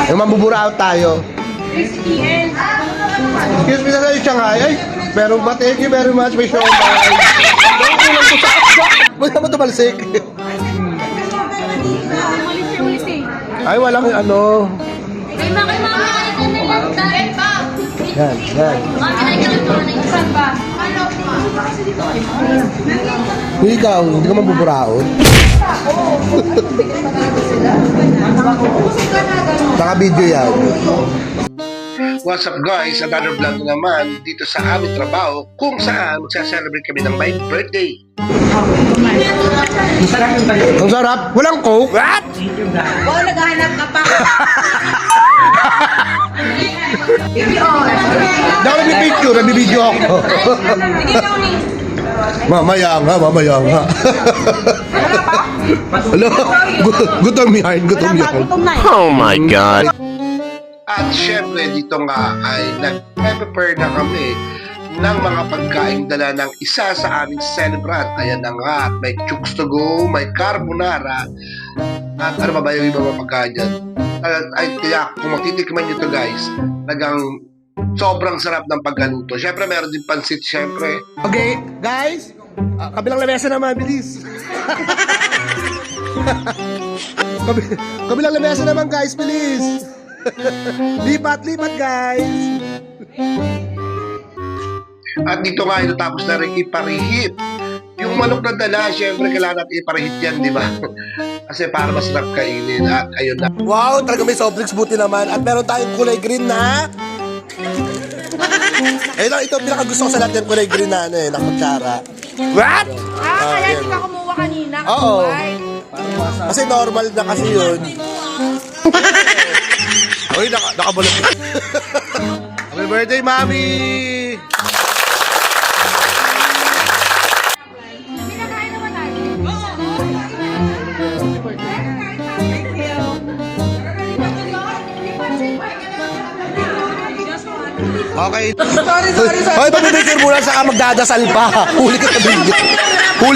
Yung mambubura out tayo. Excuse me na sa Shanghai. Ay, pero ba, thank you very much. May show bye. Ba't naman tumalsik? Ay, walang ano. Yan, yan. Ikaw, hindi ka mambuburaot. Naka-video yan. What's up guys? Another vlog naman dito sa aming trabaho kung saan magsa-celebrate kami ng my birthday. Ang sarap. Walang coke. What? Oo, naghahanap ka pa. Nagbibideo, nagbibideo ako. Mamaya nga. Hello? Gutom yan. Oh my God. At syempre dito nga ay nag-prepare na kami ng mga pagkain dala ng isa sa aming celebrant. Ayan na nga, may chooks to go, may carbonara, at ano ba yung ibang mga pagkain dyan? Ay, kaya kung matitikman nyo to guys, nagang sobrang sarap ng pagkaluto. Syempre meron din pansit, syempre. Okay, guys. Kabilang lamesa naman, bilis. Kabilang lamesa naman, guys, bilis. Lipat, guys. At dito nga, tapos na rin iparihit. Yung manok na dala, syempre kailangan natin iparihit yan, di ba? Kasi para masarap kainin. At ayun na. Wow, talaga may soft drinks, buti naman. At meron tayong kulay green na. Ayun lang, ito pinakagusto ko sa lahat yung kulay green na ano eh, nakakutsara. What? Kaya di ka kumuha kanina. Oo. Kasi normal na kasi yun. Uy, nakabalot. Happy birthday, Mami! Okay. Sorry. Hoy, pabibigyan muna saka magdadasal pa. Huli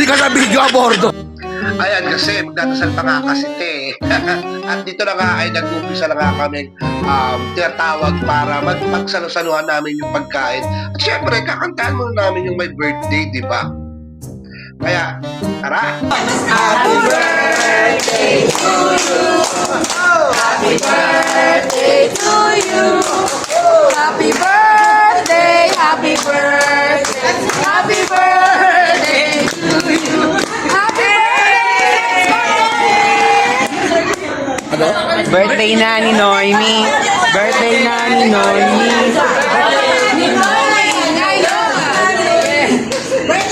ka sa video, abordo. Ayan kasi, magdadasal pa nga kasi At dito na nga ay nag-umpisa na nga kami tinatawag para magsalusaluhan namin yung pagkain. At syempre, kakantahan muna namin yung my birthday, di ba? Kaya, tara! Happy birthday to you. Happy birthday to you. Happy birthday, happy birthday. Happy birthday to you. Happy birthday. Birthday na ni Noemi. Birthday na ni Noemi.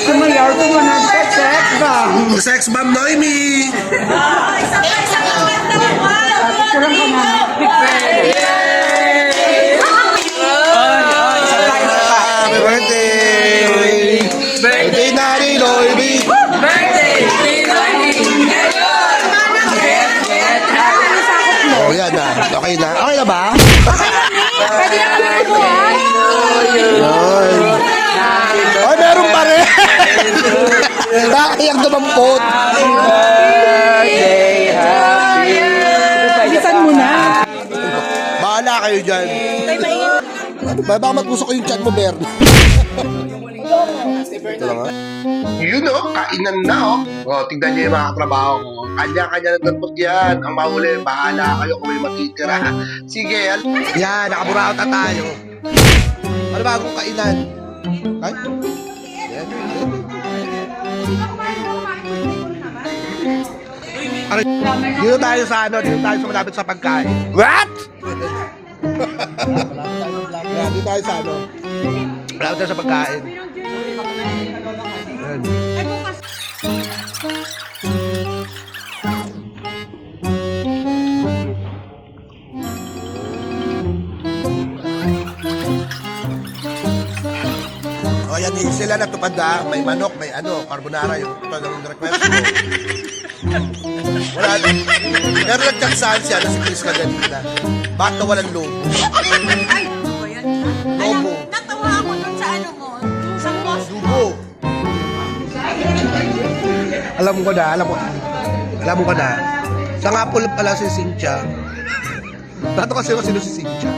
Sumayaw ko mo ng sex bomb. Sex bomb, Noemi! Happy birthday! Birthday na ni Noemi! Oh, yan na. Okay na. Okay na ba? Pwede na kami kumuha. Ay, meron pa rin! Nakakayang dumampot! Bilisan mo na. Bahala kayo dyan. Baka magpuso ko yung chat mo, Bern. Ito lang ha. Yun kainan na tignan niyo yung mga katrabaho ko. Kanya-kanya na dapat yan. Ang mahuli, bahala kayo kung may matitira. Sige, Yan, nakaburaot na tayo. Ano ba akong kainan? Ay? Yan. Aray, dito tayo sa malapit sa pagkain. What? Yan, dito tayo sa malapit tayo sa pagkain. Yan. O yan, sila natupad na. May manok, may carbonara yung request mo. Wala din. Pero nagtsaksaan siya na si Chris Caganita. Bakit nawalan lobo? Ay, ano ba yan? Lobo. Natawa ako dun sa ano mo. Sa post. Dugo. Alam ko na. Sa nga pala si Cynthia. Tato kasi ako sino si Cynthia.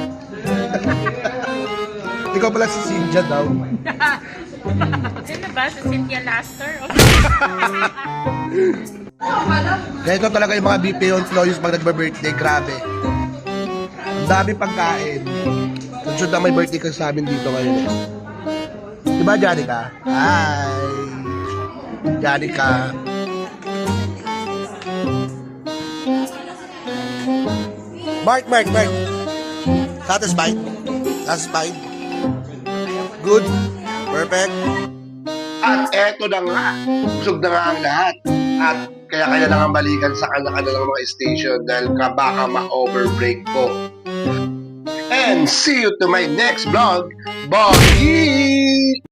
Ikaw pala si Cynthia daw. Sino ba? Si Cynthia Laster? Ganito talaga yung mga BP on Floyos pag nagba-birthday. Grabe. Ang dami pagkain. Sunod na may birthday ka sa amin dito ngayon eh. Diba, Janica? Hi! Janica. Mark. Satisfied? Satisfied? Good? Perfect? At eto na nga, busog na nga ang lahat. At kaya lang ang balikan sa kanya-kanya ng mga station dahil baka ma-overbreak po. And see you to my next vlog. Bye!